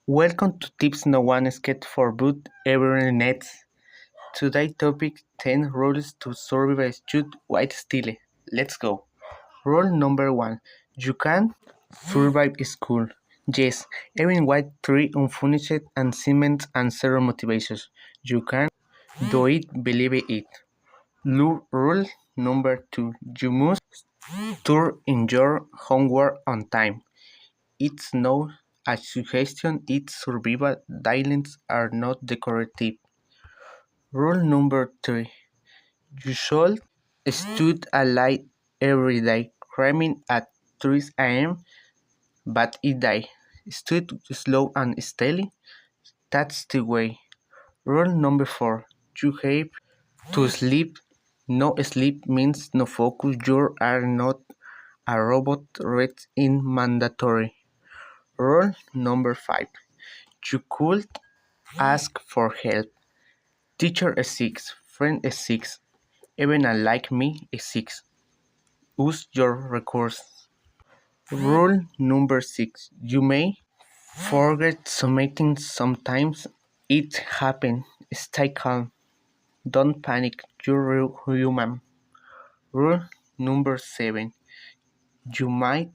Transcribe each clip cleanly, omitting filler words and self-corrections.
Welcome to Tips No One Sketch for Boot Everyone Nets. Today topic 10 rules to survive a shoot white style. Let's go. Rule number 1. You can survive school. Yes, even white 3 unfinished and cement and zero motivations. You can do it, believe it. Rule number 2. You must turn in your homework on time. It's not a suggestion, it's survival. Deadlines are not decorative. Rule number 3. You should study a light every day, cramming at 3 a.m. but each day. Study slow and steady. That's the way. Rule number 4. You have to sleep. No sleep means no focus. You are not a robot. Rest is mandatory. Rule number 5. You could ask for help. Teacher is 6, friend is 6, even a like me is 6. Use your recourse. Rule number 6. You may forget something sometimes. It happens. Stay calm. Don't panic. You're human. Rule number 7. You might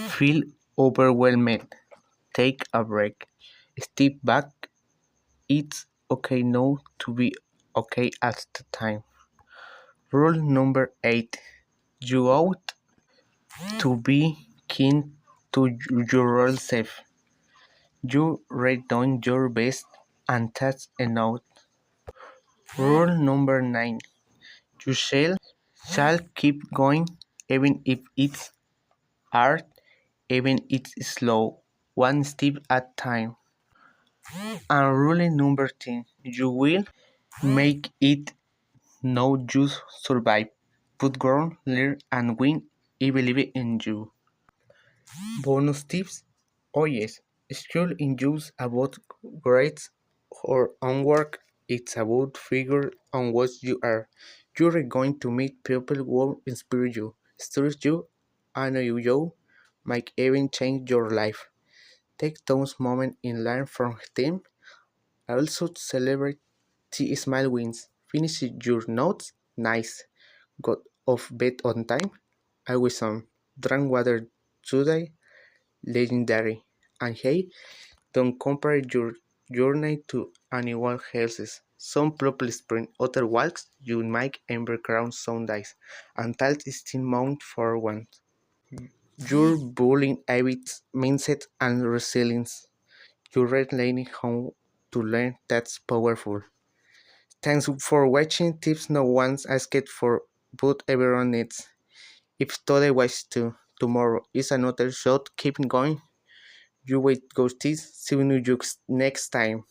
feel overwhelmed. Take a break. Step back. It's okay now to be okay at the time. Rule number 8. You ought to be kind to yourself. You write down your best and that's enough. Rule number 9. You shall keep going even if it's hard, even if it's slow, one step at a time. And rule number 10. You will make it. No, just survive. Put ground, learn, and win. I believe in you. Bonus tips? Oh yes, school in use about grades or homework. It's about figure on what you are. You're going to meet people who inspire you, stretch you, and you might even change your life. Take those moments and learn from them. Also celebrate the small wins. Finish your notes. Nice. Got off bed on time. I was on. Drank water today. Legendary. And hey, don't compare your journey to anyone else's. Some people sprint other walks, you might underground some days, and that is still mount for one. Your bullying habits, mindset, and resilience. You're learning how to learn that's powerful. Thanks for watching tips no one's asked for, but everyone needs. If today was to tomorrow is another shot, keep going. You wait ghosties, see you next time.